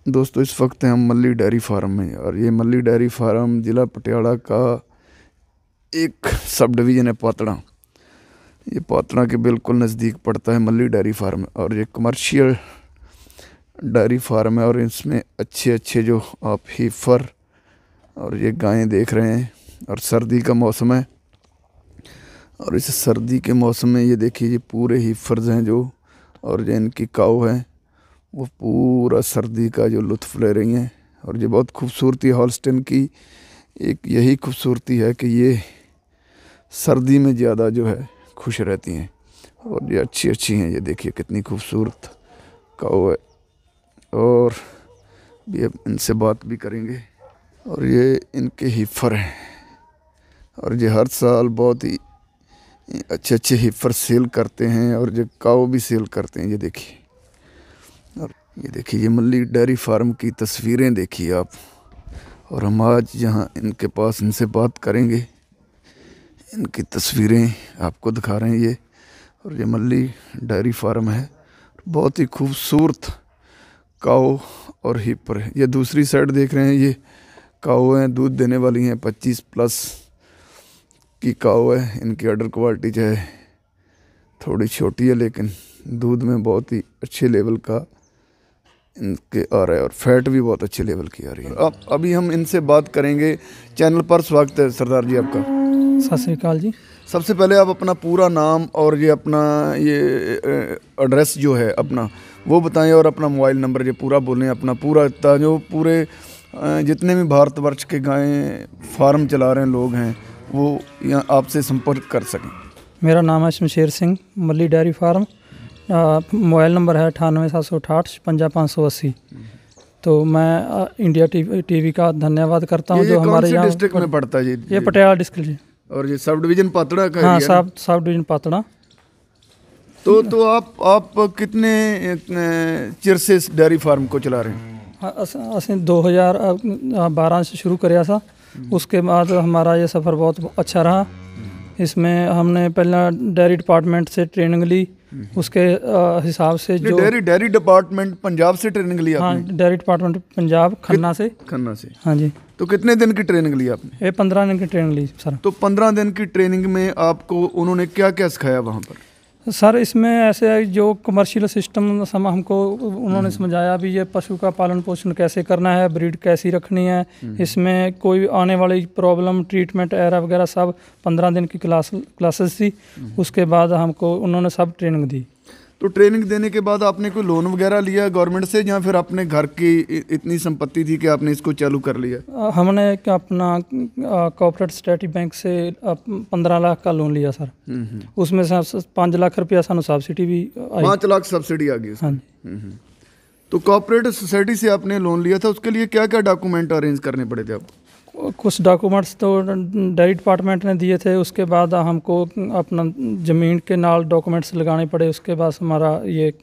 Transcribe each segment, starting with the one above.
दोस्तों इस वक्त हैं हम मल्ली डेयरी फार्म में और ये मल्ली डेयरी फार्म ज़िला पटियाला का एक सब डिवीज़न है पातड़ा। ये पातड़ा के बिल्कुल नज़दीक पड़ता है मल्ली डेयरी फार्म और ये कमर्शियल डेयरी फार्म है और इसमें अच्छे अच्छे जो आप हीफर और ये गायें देख रहे हैं और सर्दी का मौसम है और इस सर्दी के मौसम में ये देखिए ये पूरे हीफर्स हैं जो और जो इनकी काऊ है वो पूरा सर्दी का जो लुत्फ़ ले रही हैं। और ये बहुत खूबसूरती हॉल्स्टन की एक यही खूबसूरती है कि ये सर्दी में ज़्यादा जो है खुश रहती हैं और ये अच्छी अच्छी हैं। ये देखिए कितनी खूबसूरत काऊ है और भी अब इनसे बात भी करेंगे। और ये इनके हीफर हैं और ये हर साल बहुत ही अच्छे अच्छे हीफर सेल करते हैं और जो काऊ भी सेल करते हैं। ये देखिए और ये देखिए ये मल्ली डेयरी फार्म की तस्वीरें देखिए आप। और हम आज यहाँ इनके पास इनसे बात करेंगे। इनकी तस्वीरें आपको दिखा रहे हैं ये। और ये मल्ली डेयरी फार्म है, बहुत ही खूबसूरत काऊ और हीपर है। ये दूसरी साइड देख रहे हैं ये काऊ हैं, दूध देने वाली हैं, 25+ की काऊ है। इनकी अडर क्वालिटी जो है थोड़ी छोटी है लेकिन दूध में बहुत ही अच्छे लेवल का इनके आ रहा है और फैट भी बहुत अच्छे लेवल की आ रही है। अब अभी हम इनसे बात करेंगे। चैनल पर स्वागत है सरदार जी आपका। सत श्री अकाल जी। सबसे पहले आप अपना पूरा नाम और ये अपना ये एड्रेस जो है अपना वो बताएं और अपना मोबाइल नंबर ये पूरा बोलें अपना पूरा, जो पूरे जितने भी भारतवर्ष के गायें फार्म चला रहे हैं लोग हैं वो यहाँ आपसे संपर्क कर सकें। मेरा नाम है शमशेर सिंह, मल्ली डेयरी फार्म। मोबाइल नंबर है 98 768 55 580। तो मैं इंडिया टीवी का धन्यवाद करता हूँ जो हमारे यहाँ डिस्ट्रिक्ट में पड़ता है जी? ये पटियाला डिस्ट्रिक्ट जी। और ये सब डिवीज़न पातड़ा का? हाँ, सब डिवीज़न पातड़ा। तो आप कितने चिर से इस डेयरी फार्म को चला रहे हैं? असं 2012 से शुरू कराया था। उसके बाद हमारा ये सफ़र बहुत अच्छा रहा। इसमें हमने पहला डेयरी डिपार्टमेंट से ट्रेनिंग ली, उसके हिसाब से जो डेयरी डिपार्टमेंट पंजाब से ट्रेनिंग ली आपने? हाँ, डेयरी डिपार्टमेंट पंजाब खन्ना से। हाँ जी। तो कितने दिन की ट्रेनिंग ली आपने? ये 15 दिन की ट्रेनिंग ली सर। तो 15 दिन की ट्रेनिंग में आपको उन्होंने क्या क्या सिखाया वहाँ पर? सर इसमें ऐसे है जो कमर्शियल सिस्टम हमको उन्होंने समझाया भी ये पशु का पालन पोषण कैसे करना है, ब्रीड कैसी रखनी है, इसमें कोई आने वाली प्रॉब्लम ट्रीटमेंट एरा वगैरह सब 15 दिन की क्लासेस थी। उसके बाद हमको उन्होंने सब ट्रेनिंग दी। तो ट्रेनिंग देने के बाद आपने कोई लोन वगैरह लिया गवर्नमेंट से या फिर अपने घर की इतनी संपत्ति थी कि आपने इसको चालू कर लिया? हमने अपना कोऑपरेटिव सोसाइटी बैंक से 15 लाख का लोन लिया सर। उसमें से 5 लाख रुपया सानू सब्सिडी भी आई। 5 लाख सब्सिडी आ गई? हाँ जी। तो कोऑपरेटिव सोसाइटी से आपने लोन लिया था, उसके लिए क्या क्या डॉक्यूमेंट अरेंज करने पड़े थे आपको? कुछ डॉक्यूमेंट्स तो डेयरी डिपार्टमेंट ने दिए थे, उसके बाद हमको अपना ज़मीन के नाल डॉक्यूमेंट्स लगाने पड़े। उसके बाद हमारा ये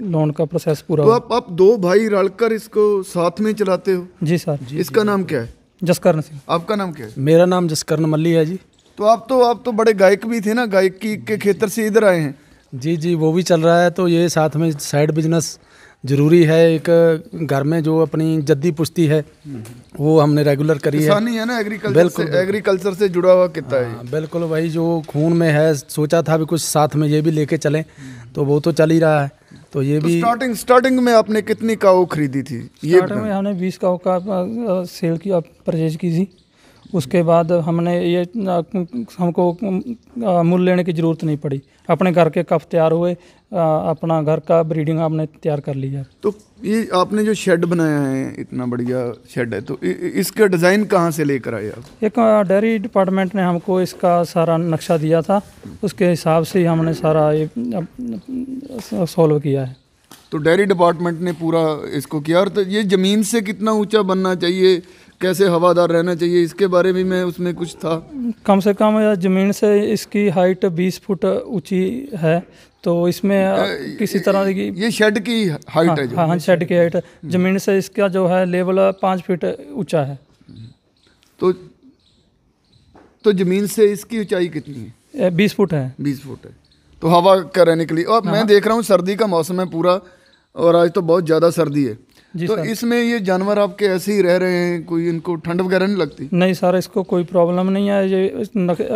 लोन का प्रोसेस पूरा हुआ। तो आप 2 भाई रलकर इसको साथ में चलाते हो? जी सर। इसका नाम क्या है? जसकरण सिंह। आपका नाम क्या है? मेरा नाम जसकरण मल्ली है जी। तो आप तो बड़े गायक भी थे ना, गायकी के क्षेत्र से इधर आए हैं? जी, वो भी चल रहा है। तो ये साथ में साइड बिजनेस ज़रूरी है। एक घर में जो अपनी जद्दी पुश्ती है वो हमने रेगुलर करी है। किसानी है ना, एग्रीकल्चर से जुड़ा हुआ कितना है। बिल्कुल वही जो खून में है। सोचा था भी कुछ साथ में ये भी लेके चलें, तो वो तो चल ही रहा है। तो ये भी स्टार्टिंग में आपने कितनी काऊ खरीदी थी? स्टार्टिंग में हमने 20 काऊ का सेल की परचेज की थी। उसके बाद हमने ये हमको मूल लेने की ज़रूरत नहीं पड़ी, अपने घर के कफ तैयार हुए, अपना घर का ब्रीडिंग आपने तैयार कर लिया। तो ये आपने जो शेड बनाया है, इतना बढ़िया शेड है, तो इसका डिज़ाइन कहाँ से लेकर आए आप? एक डेयरी डिपार्टमेंट ने हमको इसका सारा नक्शा दिया था, उसके हिसाब से हमने सारा ये सॉल्व किया है। तो डेयरी डिपार्टमेंट ने पूरा इसको किया। और तो ये ज़मीन से कितना ऊंचा बनना चाहिए, कैसे हवादार रहना चाहिए, इसके बारे में उसमें कुछ था? कम से कम ज़मीन से इसकी हाइट 20 फुट ऊंची है। तो इसमें किसी तरह की ये शेड की हाइट है जो? हाँ, शेड की हाइट ज़मीन से इसका जो है लेवल 5 फीट ऊंचा है। तो ज़मीन से इसकी ऊंचाई कितनी है? 20 फुट है। 20 फुट है। तो हवा का रहने के लिए। और मैं देख रहा हूँ सर्दी का मौसम है पूरा और आज तो बहुत ज़्यादा सर्दी है। जी तो सर। इसमें ये जानवर आपके ऐसे ही रह रहे हैं, कोई इनको ठंड वगैरह नहीं लगती? नहीं सर, इसको कोई प्रॉब्लम नहीं है, ये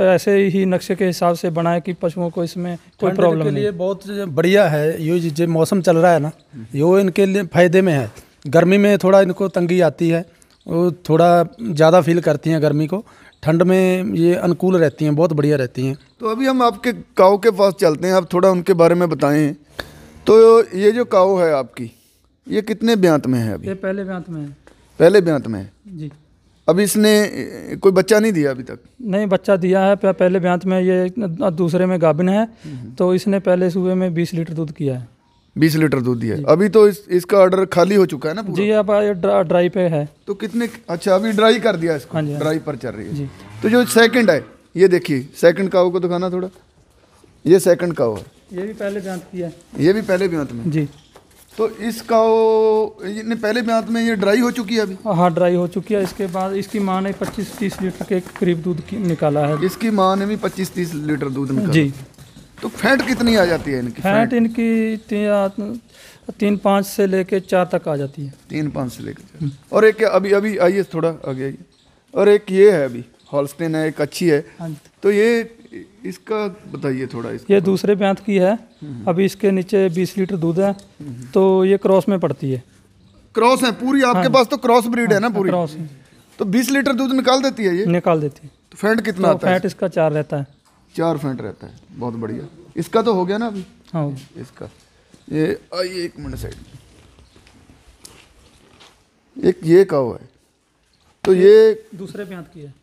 ऐसे ही नक्शे के हिसाब से बनाए कि पशुओं को इसमें कोई ठंड प्रॉब्लम के नहीं। लिए बहुत बढ़िया है। ये जो मौसम चल रहा है ना, ये इनके लिए फायदे में है। गर्मी में थोड़ा इनको तंगी आती है, वो थोड़ा ज़्यादा फील करती हैं गर्मी को। ठंड में ये अनुकूल रहती हैं, बहुत बढ़िया रहती हैं। तो अभी हम आपके काऊ के पास चलते हैं, आप थोड़ा उनके बारे में बताएं। तो ये जो काऊ है आपकी, ये कितने ब्यांत में है अभी? ये पहले ब्यांत में है। पहले ब्यांत में है। जी। अब इसने कोई बच्चा नहीं दिया अभी तक? नहीं, बच्चा दिया है पहले ब्यांत में, ये दूसरे में गाभिन है। तो इसने पहले सुबह में 20 लीटर दूध किया है। 20 लीटर दूध दिया है। अभी तो इसका ऑर्डर खाली हो चुका है ना पूरा? जी, अब ये ड्राई पे है। तो कितने, अच्छा अभी ड्राई कर दिया इसको? हाँ जी, हाँ। ड्राई पर चल रही है जी। तो जो सेकंड है, ये देखिए सेकंड काऊ को दिखाना थोड़ा। ये सेकंड काऊ है, ये भी पहले ब्यांत किया है। ये भी पहले ब्यांत में। जी। तो इस काऊ ने पहले ब्यांत में ये ड्राई हो चुकी है अभी? हाँ, ड्राई हो चुकी है। इसके बाद इसकी माँ ने 25-30 लीटर के करीब दूध निकाला है। इसकी माँ ने भी 25-30 लीटर दूध निकाला। जी। तो फैट कितनी आ जाती है इनकी? फैट इनकी 3-5 से लेके 4 तक आ जाती है। 3-5 से लेकर। और एक अभी अभी आइए थोड़ा आगे आइए। और एक ये है अभी हॉल्स्टेन है, एक अच्छी है। हाँ जी। तो ये इसका बताइए थोड़ा। ये दूसरे ब्यांत की है। अभी इसके नीचे 20 लीटर दूध है। तो ये क्रॉस में पड़ती है। क्रॉस है पूरी आपके पास? तो क्रॉस ब्रीड है ना पूरी? क्रॉस है। तो 20 लीटर दूध निकाल देती है ये? निकाल देती है। तो फैट कितना तो आता है? फैट इसका 4 रहता है। 4 फैट रहता है, बहुत बढ़िया। इसका तो हो गया ना अभी? हाँ। इसका ये आइए 1 मिनट साइड। एक ये काऊ है, तो ये दूसरे ब्यांत की है।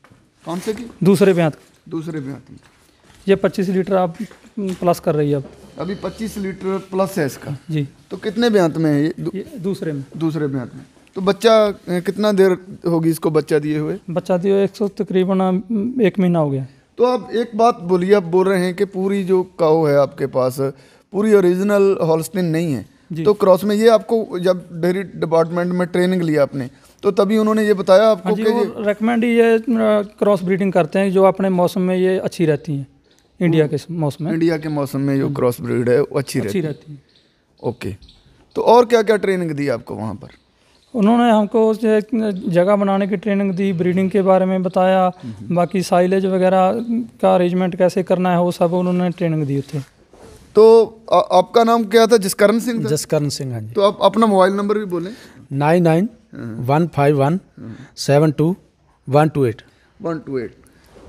कौन से की? दूसरे ब्यांत। दूसरे ब्यांत में। ये 25 लीटर आप प्लस कर रही है अब। अभी 25 लीटर प्लस है इसका। जी। तो कितने ब्यांत में है ये? ये दूसरे में। दूसरे ब्यांत में। तो बच्चा कितना देर होगी इसको बच्चा दिए हुए? बच्चा दिए 100 तकरीबन 1 महीना हो गया। तो आप एक बात बोलिए, आप बोल रहे हैं कि पूरी जो काऊ है आपके पास पूरी ओरिजिनल हॉल्स्टीन नहीं है, तो क्रॉस में ये आपको जब डेयरी डिपार्टमेंट में ट्रेनिंग लिया आपने तो तभी उन्होंने ये बताया आपको? हाँ जी, वो रेकमेंड ही ये क्रॉस ब्रीडिंग करते हैं जो अपने मौसम में ये अच्छी रहती हैं। इंडिया के मौसम में, इंडिया के मौसम में जो क्रॉस ब्रीड है वो अच्छी रहती रहती है। ओके। तो और क्या क्या ट्रेनिंग दी आपको वहाँ पर? उन्होंने हमको जगह बनाने की ट्रेनिंग दी, ब्रीडिंग के बारे में बताया, बाकी साइलेज वगैरह का अरेंजमेंट कैसे करना है वो सब उन्होंने ट्रेनिंग दी थे। तो आपका नाम क्या था? जसकरण सिंह था? जसकरण सिंह। हाँ जी। तो आप अपना मोबाइल नंबर भी बोलें। 9915172128। 128।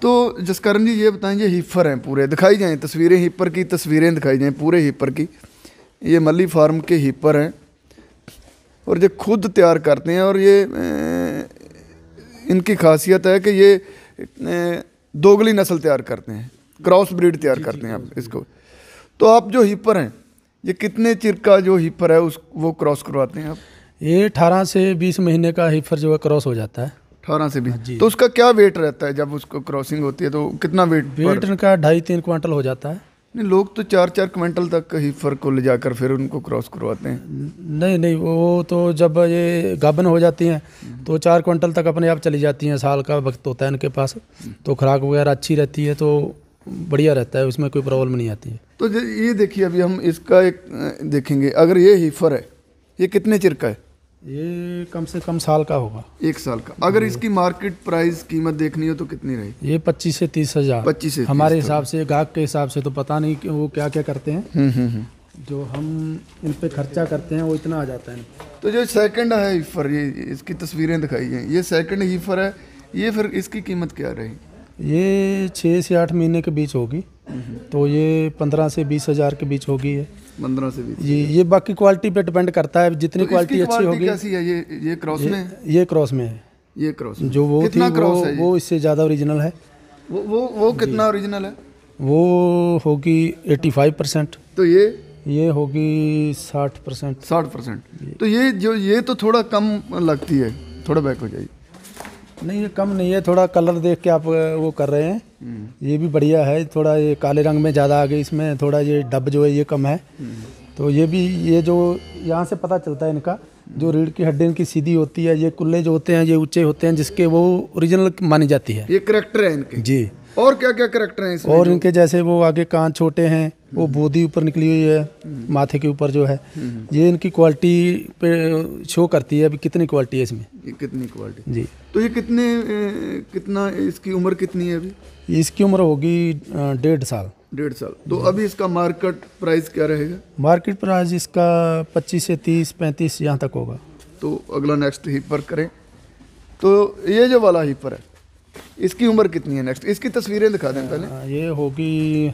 तो जसकरण जी ये बताएं, ये हीपर हैं पूरे, दिखाई जाएं तस्वीरें, हीपर की तस्वीरें दिखाई जाएं पूरे हीपर की। ये मल्ली फार्म के हीपर हैं और ये खुद तैयार करते हैं। और ये इनकी खासियत है कि ये दोगली नस्ल तैयार करते हैं, क्रॉस ब्रीड तैयार करते हैं आप इसको। तो आप जो हीपर हैं, ये कितने चिर का जो हीपर है वो क्रॉस करवाते हैं आप? ये 18 से 20 महीने का हीपर जो है क्रॉस हो जाता है। 18 से 20। तो उसका क्या वेट रहता है जब उसको क्रॉसिंग होती है? तो कितना वेट इनका 2.5-3 क्विंटल हो जाता है। नहीं, लोग तो 4-4 क्विंटल तक हीफर को ले जाकर फिर उनको क्रॉस करवाते हैं। नहीं, वो तो जब ये गाभिन हो जाती हैं तो 4 क्विंटल तक अपने आप चली जाती हैं। साल का वक्त होता है इनके पास, तो खुराक वगैरह अच्छी रहती है, तो बढ़िया रहता है, उसमें कोई प्रॉब्लम नहीं आती है। तो ये देखिए, अभी हम इसका एक देखेंगे। अगर ये हीफर है, ये कितने चिर का है? ये कम से कम साल का होगा। 1 साल का। अगर इसकी मार्केट प्राइस कीमत देखनी हो तो कितनी रहेगी? ये 25 से 30 हज़ार। 25 से 30 हमारे हिसाब से, गाहक के हिसाब से तो पता नहीं कि वो क्या क्या करते हैं। जो हम इन पे खर्चा करते हैं वो इतना आ जाता है। तो जो सेकंड है हीफर, ये इसकी तस्वीरें दिखाई हैं, ये सेकंड हीफर है, ये फिर इसकी कीमत क्या रहेगी? ये 6 से 8 महीने के बीच होगी, तो ये 15 से 20 हज़ार के बीच होगी। है 15 से 20। ये बाकी क्वालिटी पे डिपेंड करता है, जितनी तो क्वालिटी अच्छी होगी। कैसी है? ये क्रॉस में है? ये क्रॉस में है। ये क्रॉस में। जो वो कितना थी क्रॉस है? वो इससे ज़्यादा ओरिजिनल है। वो कितना ओरिजिनल है? वो होगी 85%। तो ये होगी 60%। 60%। तो ये तो थोड़ा कम लगती है, थोड़ा बैक हो जाइए। नहीं, ये कम नहीं है, थोड़ा कलर देख के आप वो कर रहे हैं। ये भी बढ़िया है, थोड़ा ये काले रंग में ज़्यादा आ गई, इसमें थोड़ा ये डब जो है ये कम है। तो ये जो यहाँ से पता चलता है इनका, जो रीढ़ की हड्डी इनकी सीधी होती है, ये कुल्ले जो होते हैं ये ऊंचे होते हैं, जिसके वो ओरिजिनल मानी जाती है। ये करैक्टर है इनके? जी। और क्या क्या करैक्टर हैं इसमें? और इनके जैसे वो आगे कान छोटे हैं, वो बोदी ऊपर निकली हुई है माथे के ऊपर जो है, ये इनकी क्वालिटी पे शो करती है अभी कितनी क्वालिटी है इसमें। ये कितनी क्वालिटी जी, तो ये कितना इसकी उम्र कितनी है अभी? इसकी उम्र होगी 1.5 साल। 1.5 साल। तो अभी इसका मार्केट प्राइस क्या रहेगा? मार्केट प्राइस इसका 25 से 30-35 यहाँ तक होगा। तो अगला नेक्स्ट हिपर करें। तो ये जो वाला हिपर है, इसकी उम्र कितनी है? नेक्स्ट इसकी तस्वीरें दिखा दें पहले। ये होगी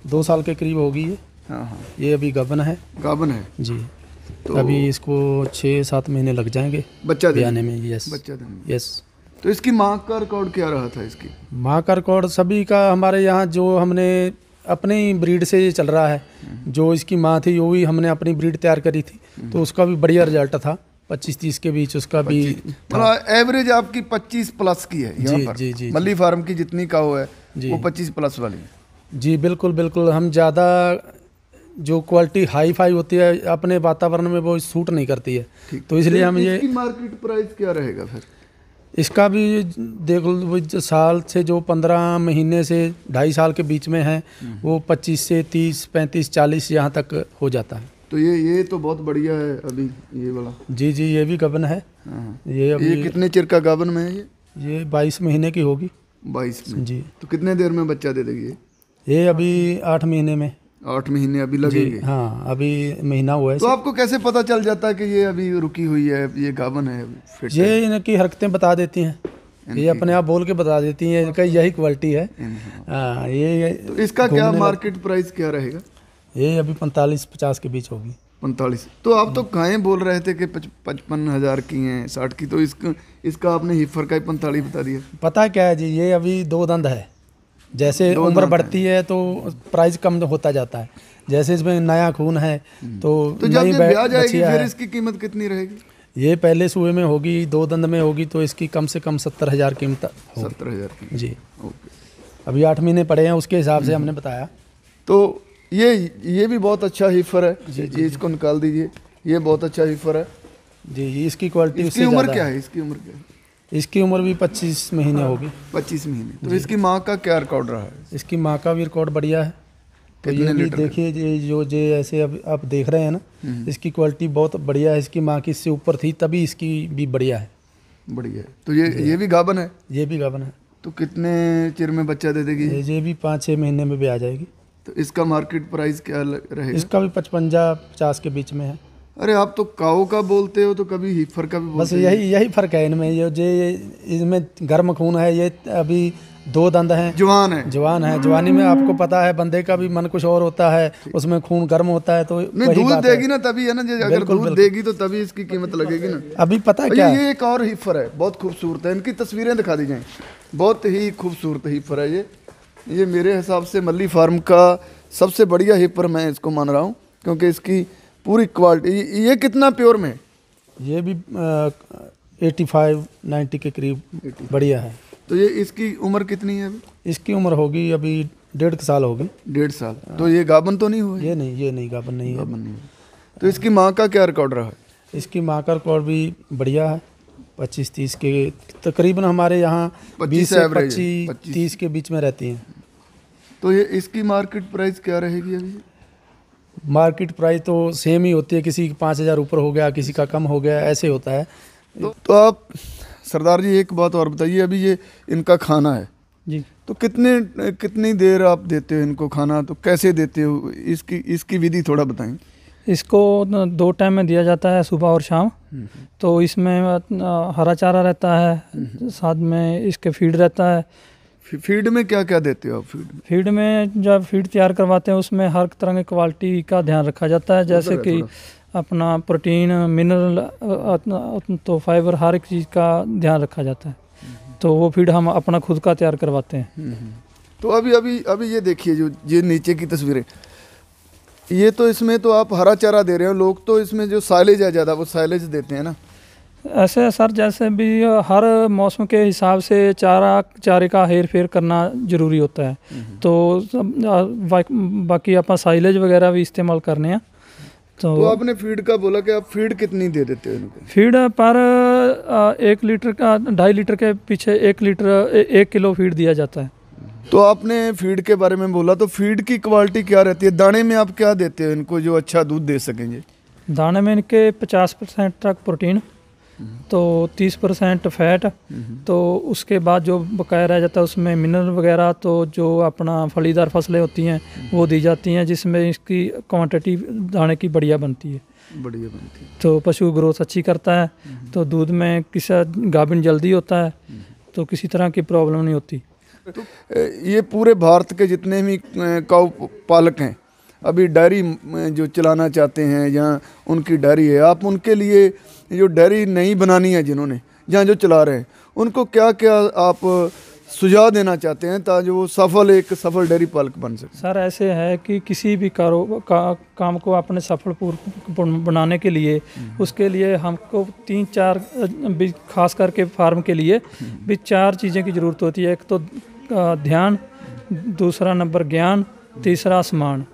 2 साल के करीब होगी ये। हाँ हाँ, ये अभी गाभन है। गाभन है जी, तो अभी इसको 6-7 महीने लग जाएंगे बच्चा ब्याने देने में। यस बच्चा देने में। यस। तो इसकी माँ का रिकॉर्ड क्या रहा था इसकी? माँ का रिकॉर्ड सभी का हमारे यहाँ जो हमने अपनी ब्रीड से ये चल रहा है, जो इसकी माँ थी वो भी हमने अपनी ब्रीड तैयार करी थी, तो उसका भी बढ़िया रिजल्ट था। 25-30 के बीच उसका भी था। मतलब एवरेज आपकी 25 प्लस की है यहाँ जी, पर। जी, जी, मल्ली फार्म की जितनी काऊ है जी। वो 25 प्लस वाली है। जी बिल्कुल बिल्कुल। हम ज़्यादा जो क्वालिटी हाई फाई होती है अपने वातावरण में वो सूट नहीं करती है, तो इसलिए हम ये इसकी मार्केट प्राइस क्या रहेगा फिर? इसका भी देख लो, वो जो साल से जो 15 महीने से 2.5 साल के बीच में है वो 25 से 30, 35, 40 यहाँ तक हो जाता है। तो ये तो बहुत बढ़िया है अभी ये वाला। जी जी, ये भी गाभन है। हाँ। ये अभी ये कितने चिर का गाभन में है ये 22 महीने की होगी। 22 में। जी, तो कितने देर में बच्चा दे देगी ये? ये अभी 8 महीने में। 8 महीने अभी जी लगेंगे। हाँ, अभी महीना हुआ है। तो आपको कैसे पता चल जाता है कि ये अभी रुकी हुई है, ये गाभन है, फिट है? ये इनकी हरकतें बता देती हैं, ये अपने आप बोल के बता देती हैं, इनका यही क्वालिटी है। हाँ, ये तो इसका क्या मार्केट प्राइस क्या रहेगा? ये अभी 45-50 के बीच होगी। 45। तो आप तो गायें बोल रहे थे कि 55,000 की हैं, 60 की, तो इसका आपने हिफर का ही 45 बता दिया। पता क्या है जी, ये अभी 2 दंद है। जैसे उम्र बढ़ती है तो प्राइस कम होता जाता है। जैसे इसमें नया खून है तो जब नई ये ब्याह जाएगी बछिया फिर है। इसकी कीमत कितनी रहेगी? ये पहले सूए में होगी, 2 दंद में होगी, तो इसकी कम से कम 70,000 कीमत होगी। 70,000 की। जी, ओके। अभी 8 महीने पड़े हैं, उसके हिसाब से हमने बताया। तो ये भी बहुत अच्छा हिफर है। ये इसको निकाल दीजिए। ये बहुत अच्छा हिफर है जी। इसकी क्वालिटी इसकी उससे उम्र ज़्यादा क्या है। है? इसकी उम्र क्या है? इसकी उम्र भी 25 महीने होगी। 25 महीने। तो इसकी माँ का क्या रिकॉर्ड रहा है? इसकी माँ का भी रिकॉर्ड बढ़िया है। तो कितने ये भी लीटर का? देखिए, ये जो ऐसे अब आप देख रहे हैं ना, इसकी क्वालिटी बहुत बढ़िया है। इसकी माँ की इससे ऊपर थी तभी इसकी भी बढ़िया है। बढ़िया है। तो ये भी गाभन है? ये भी गाभन है। तो कितने चिर में बच्चा दे देगी? ये भी 5-6 महीने में भी आ जाएगी। तो इसका मार्केट प्राइस क्या रहेगा? इसका भी 55-50 के बीच में है। अरे आप तो काऊ का बोलते हो तो कभी हिफर का भी बस बोलते हो। यही फ़र्क है इनमें। ये इसमें गर्म खून है, ये अभी 2 दंद हैं, जवान है। जवान है। जवानी में आपको पता है बंदे का भी मन कुछ और होता है, उसमें खून गर्म होता है। तो नहीं, वही दूध बात देगी है। ना तभी है ना। अगर बिल्कुल, दूध बिल्कुल। देगी तो तभी इसकी कीमत लगेगी ना। अभी पता है और क्या ये एक और हिफर है, बहुत खूबसूरत है। इनकी तस्वीरें दिखा दी जाएं। बहुत ही खूबसूरत हिफर है ये मेरे हिसाब से मल्ली फार्म का सबसे बढ़िया हिपर मैं इसको मान रहा हूँ, क्योंकि इसकी पूरी क्वालिटी। ये कितना प्योर में? ये भी 85-90 के करीब बढ़िया है। तो ये इसकी उम्र कितनी है अभी? इसकी उम्र होगी अभी 1.5 साल होगी। 1.5 साल। तो ये गाभन तो नहीं हुआ? ये नहीं गाभन नहीं है। गाभन नहीं हुआ। तो इसकी माँ का क्या रिकॉर्ड रहा है? इसकी माँ का रिकॉर्ड भी बढ़िया है। 25-30 के तकरीबन हमारे यहाँ 20 से 25-30 के बीच में रहती हैं। तो ये इसकी मार्केट प्राइस क्या रहेगी अभी? मार्केट प्राइस तो सेम ही होती है, किसी का 5,000 ऊपर हो गया, किसी का कम हो गया, ऐसे होता है। तो आप सरदार जी एक बात और बताइए, अभी ये इनका खाना है जी। तो कितनी देर आप देते हो इनको खाना? तो कैसे देते हो? इसकी विधि थोड़ा बताएं। इसको 2 टाइम में दिया जाता है, सुबह और शाम। तो इसमें हरा चारा रहता है, साथ में इसके फीड रहता है। फीड में क्या क्या देते हो आप? फीड में जब फीड तैयार करवाते हैं उसमें हर तरह की क्वालिटी का ध्यान रखा जाता है, जैसे कि अपना प्रोटीन, मिनरल, तो फाइबर, हर एक चीज़ का ध्यान रखा जाता है। तो वो फीड हम अपना खुद का तैयार करवाते हैं। तो अभी ये देखिए, जो ये नीचे की तस्वीरें, ये तो इसमें तो आप हरा चारा दे रहे हो। लोग तो इसमें जो साइलेज है ज़्यादा, वो साइलेज देते हैं ना। ऐसे सर, जैसे भी हर मौसम के हिसाब से चारे का हेर फेर करना ज़रूरी होता है। तो बाकी आप साइलेज वगैरह भी इस्तेमाल करने हैं। तो आपने फीड का बोला कि आप फीड कितनी दे देते हो इनको? फीड पर 1 लीटर का 2.5 लीटर के पीछे 1 किलो फीड दिया जाता है। तो आपने फीड के बारे में बोला, तो फीड की क्वालिटी क्या रहती है? दाने में आप क्या देते हो इनको जो अच्छा दूध दे सकेंगे? दाने में इनके 50% तक प्रोटीन, तो 30% फैट, तो उसके बाद जो बकाया रह जाता है उसमें मिनरल वगैरह, तो जो अपना फलीदार फसलें होती हैं वो दी जाती हैं, जिसमें इसकी क्वांटिटी दाने की बढ़िया बनती है। तो पशु ग्रोथ अच्छी करता है, तो दूध में किसी गाभिन जल्दी होता है, तो किसी तरह की प्रॉब्लम नहीं होती। तो ये पूरे भारत के जितने भी काऊ पालक हैं, अभी डेयरी जो चलाना चाहते हैं या उनकी डेयरी है, आप उनके लिए जो डेयरी नहीं बनानी है, जिन्होंने जहाँ जो चला रहे हैं, उनको क्या क्या आप सुझाव देना चाहते हैं ताकि वो एक सफल डेयरी पालक बन सके? सर ऐसे है कि किसी भी काम को अपने सफल बनाने के लिए उसके लिए हमको 3-4 खास करके फार्म के लिए भी 4 चीज़ें की ज़रूरत होती है। एक तो ध्यान, दूसरा नंबर ज्ञान, तीसरा सामान।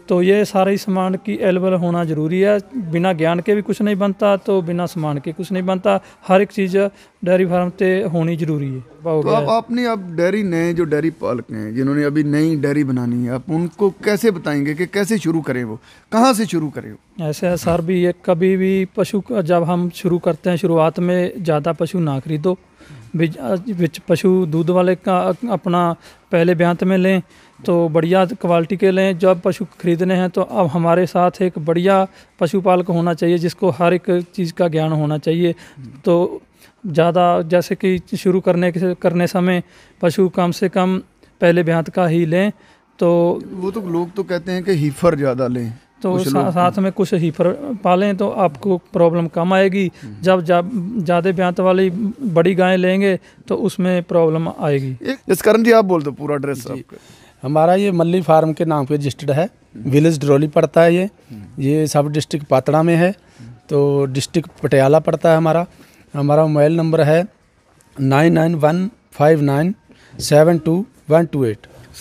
तो ये सारे सामान की अवेलेबल होना ज़रूरी है। बिना ज्ञान के भी कुछ नहीं बनता, तो बिना सामान के कुछ नहीं बनता। हर एक चीज़ डेयरी फार्म पे होनी ज़रूरी है। तो आपने डेयरी नए जो डेयरी पालक हैं जिन्होंने अभी नई डेयरी बनानी है, आप उनको कैसे बताएंगे कि कैसे शुरू करें, वो कहाँ से शुरू करें? ऐसे है सर भी, ये कभी भी पशु जब हम शुरू करते हैं, शुरुआत में ज़्यादा पशु ना खरीदो, पशु दूध वाले का अपना पहले ब्यांत में लें, तो बढ़िया क्वालिटी के लें। जब पशु खरीदने हैं तो अब हमारे साथ एक बढ़िया पशुपालक होना चाहिए जिसको हर एक चीज़ का ज्ञान होना चाहिए। तो ज़्यादा जैसे कि शुरू करने समय पशु कम से कम पहले ब्यांत का ही लें। तो वो तो लोग तो कहते हैं कि हीफर ज़्यादा लें, तो साथ में कुछ हीफर पालें तो आपको प्रॉब्लम कम आएगी। जब ज़्यादा ब्यांत वाली बड़ी गायें लेंगे तो उसमें प्रॉब्लम आएगी। जसकरण जी आप बोल दो पूरा एड्रेस आपका। हमारा ये मल्ली फार्म के नाम पे रजिस्टर्ड है, विलेज ड्रोली पड़ता है। ये सब डिस्ट्रिक्ट पातड़ा में है, तो डिस्ट्रिक्ट पटियाला पड़ता है हमारा। हमारा मोबाइल नंबर है 9915972128।